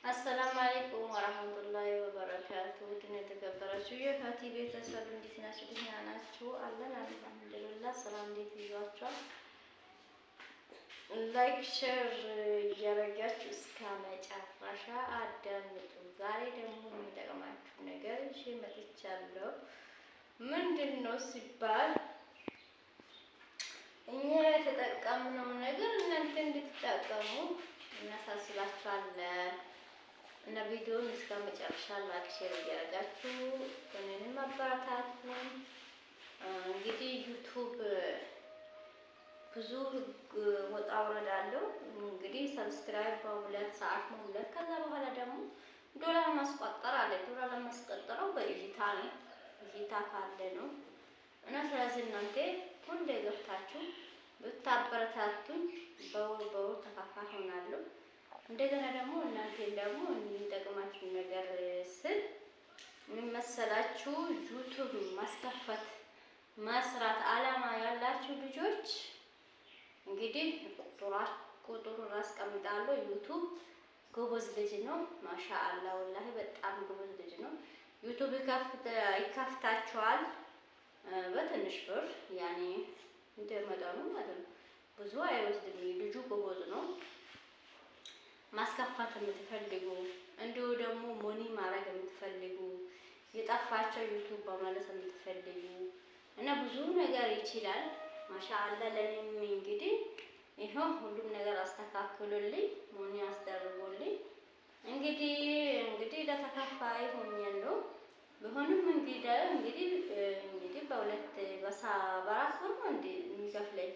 አሰላሙ አለይኩም ወራህመቱላሂ ወበረካቱ። ውድና የተከበራችሁ የፋቲ ቤተሰብ እንዴት ናችሁ? ደህና ናችሁ? አለን አልሐምዱሊላህ። ሰላም እንዴት ይዟችኋል? ላይክ ሼር እያደረጋችሁ እስከ መጨረሻ አዳምጡ። ዛሬ ደግሞ የሚጠቅማችሁ ነገር እሺ መጥቻለሁ። ምንድን ነው ሲባል እኛ የተጠቀምነው ነገር እናንተ እንድትጠቀሙ እናሳስባችኋለን። እና ቪዲዮውን እስከ መጨረሻ ላይክ ሼር እያደረጋችሁ እኔንም አበረታቱ። እንግዲህ ዩቱብ ብዙ ወጣ ውረድ አለው። እንግዲህ ሰብስክራይብ በሁለት ሰዓት መሙላት፣ ከዛ በኋላ ደግሞ ዶላር ማስቆጠር አለ። ዶላር ማስቆጠረው በእይታ ነው። እይታ ካለ ነው። እና ስለዚህ እናንተ ሁሌ ገብታችሁ ብታበረታቱኝ በወር ተካፋይ ሆናለሁ። እንደገና ደግሞ እናንተን ደግሞ የሚጠቅማችሁ ነገር ስል ምን መሰላችሁ? ዩቱብ ማስከፈት መስራት አላማ ያላችሁ ልጆች እንግዲህ ቁጥሩን አስቀምጣለሁ። ዩቱብ ጎበዝ ልጅ ነው። ማሻአላ ወላሂ በጣም ጎበዝ ልጅ ነው። ዩቱብ ይከፍታችኋል በትንሽ ብር ያኔ እንደመጠኑ ማለት ነው። ብዙ አይወስድም። ልጁ ጎበዝ ነው። ማስከፋት የምትፈልጉ እንዲሁ ደግሞ ሞኒ ማድረግ የምትፈልጉ የጠፋቸው ዩቱብ በማለት የምትፈልጉ እና ብዙ ነገር ይችላል። ማሻአላ ለኔም እንግዲህ ይሄው ሁሉም ነገር አስተካክሉልኝ፣ ሞኒ አስደርጉልኝ። እንግዲህ ለተከፋይ ሆኛለሁ። ቢሆንም እንግዲህ በአራት ወር ነው እንዴ የሚከፍለኝ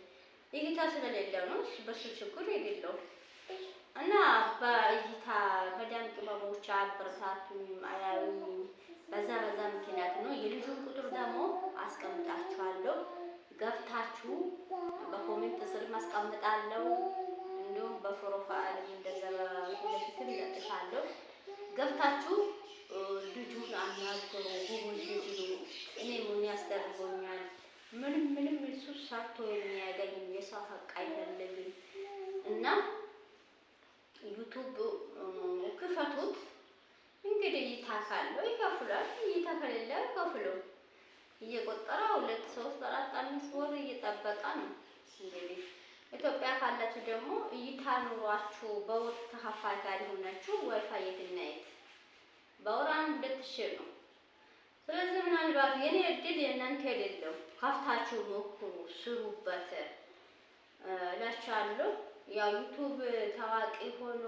እይታ ስለሌለው ነው። በሱ ችግር የሌለው እና በእይታ መዳም ቅመሞች አበረታቱኝም አያዩኝም። በዛ ምክንያት ነው። የልጁን ቁጥር ደግሞ አስቀምጣችኋለሁ። ገብታችሁ በኮሜንት ስር ማስቀምጣለሁ። እንዲሁም በፕሮፋይል እንደዛ በፊትም ለጥፋለሁ። ገብታችሁ ልጁን አናግሩ። ጎበዝ ልጅ ነው። እኔ ምን ያስደርጎኛል? ምንም እሱ ሰርቶ የሚያገኝ የሰው ሀቅ አይፈልግም። እና ዩቱብ ክፈቱት። እንግዲህ እይታ ካለው ይከፍላል፣ እይታ ከሌለ አይከፍለው። እየቆጠረ 2 3 4 5 ወር እየጠበቀ ነው። እንግዲህ ኢትዮጵያ ካላችሁ ደግሞ እይታ ኑሯችሁ በወር ተከፋይ ጋር ሆናችሁ ዋይፋይ የትናየት በወር 2000 ነው። ስለዚህ ምናልባት የኔ እድል የእናንተ አይደለም። ከፍታችሁ ሞክሩ፣ ስሩበት እላችኋለሁ። ያው ዩቱብ ታዋቂ ሆኖ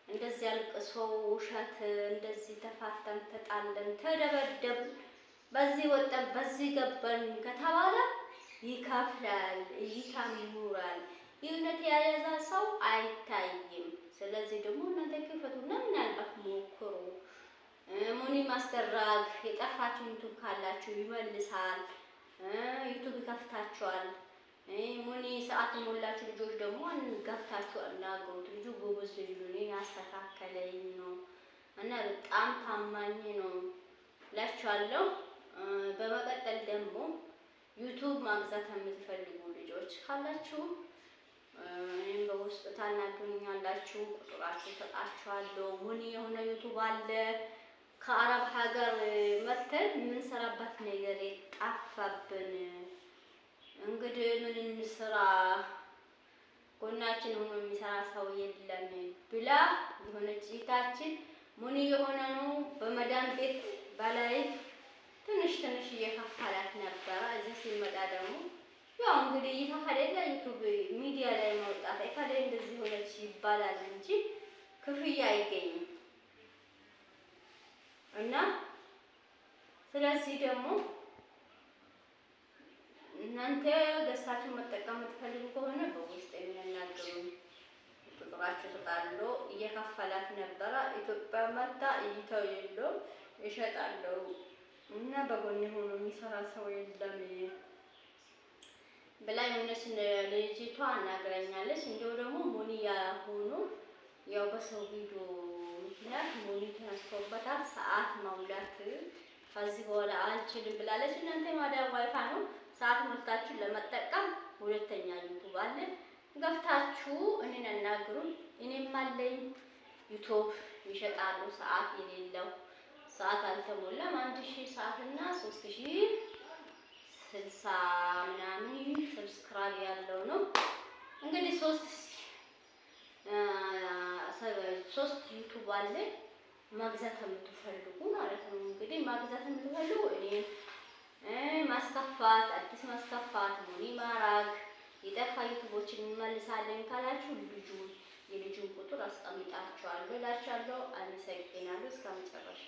እንደዚህ አልቅሰው ውሸት እንደዚህ ተፋተን ተጣለን ተደበደብ በዚህ ወጣን በዚህ ገባን ከተባለ ይከፍላል፣ እይታም ይኖራል። እውነት የያዘ ሰው አይታይም። ስለዚህ ደግሞ እናንተ ክፈቱና ምናልባት ሞክሩ። ሞኒ ማስተራግ የጠፋችሁ ዩቱብ ካላችሁ ይመልሳል። ዩቱብ ይከፍታችኋል። ሞኒ ሰዓት የሞላችሁ ልጆች ደግሞ ገብታችሁ አናግሩት። ልጁ ጎበዝ ልጅ ነው። እኔን ያስተካከለኝ ነው እና በጣም ታማኝ ነው እላችኋለሁ። በመቀጠል ደግሞ ዩቱብ ማግዛት የምትፈልጉ ልጆች ካላችሁ እኔም በውስጥ ታናግሩኛላችሁ። ቁጥራችሁ ሰጣችኋለሁ። ሞኒ የሆነ ዩቱብ አለ። ከአረብ ሀገር መተን የምንሰራበት ነገር የጣፋብን እንግዲህ ምን እንስራ ጎናችን ሆኖ የሚሰራ ሰው የለም ብላ የሆነች እህታችን ሞኒ የሆነ ነው በመዳን ቤት በላይ ትንሽ እየከፈላት ነበረ። እዚህ ሲመጣ ደግሞ ያው እንግዲህ እይታ ከሌለ ዩቱብ ሚዲያ ላይ መውጣት አይፈለግ እንደዚህ ሆነች ይባላል እንጂ ክፍያ አይገኝም። እና ስለዚህ ደግሞ እናንተ ገዝታችሁ መጠቀም የምትፈልጉ ከሆነ በውስጥ የሚያናግሩኝ ቁጥራችሁ ተጣልሎ እየከፈላት ነበረ። ኢትዮጵያ መጣ እይታው የለውም ይሸጣለው እና በጎን ሆኖ የሚሰራ ሰው የለም ብላ የሆነች ልጅቷ አናግረኛለች። እንዲሁ ደግሞ ሞኒያ ሆኖ ያው በሰው ቪዲዮ ምክንያት ሞኒ ተነስቶበታል። ሰዓት ማሙላት ከዚህ በኋላ አልችልም ብላለች። እናንተ ማዳም ዋይፋ ነው ሰዓት ሞልታችሁ ለመጠቀም ሁለተኛ ዩቱብ አለ። ገብታችሁ እኔን አናግሩኝ። እኔም አለኝ ዩቲዩብ ይሸጣሉ። ሰዓት የሌለው ሰዓት አልተሞላም 1000 ሰዓት እና 3060 ምናምን ሰብስክራይብ ያለው ነው። እንግዲህ ሶስት ዩቲዩብ አለ ማግዛት የምትፈልጉ ማለት ነው። እንግዲህ ማግዛት የምትፈልጉ እኔን ማስከፋት አዲስ ማስከፋት ሞኒ ማራግ የጠፋ ዩቲዩቦችን እንመልሳለን ካላችሁ የልጁን ቁጥር አስቀምጣችኋለሁ እላችኋለሁ። አመሰግናለሁ። እስከ መጨረሻ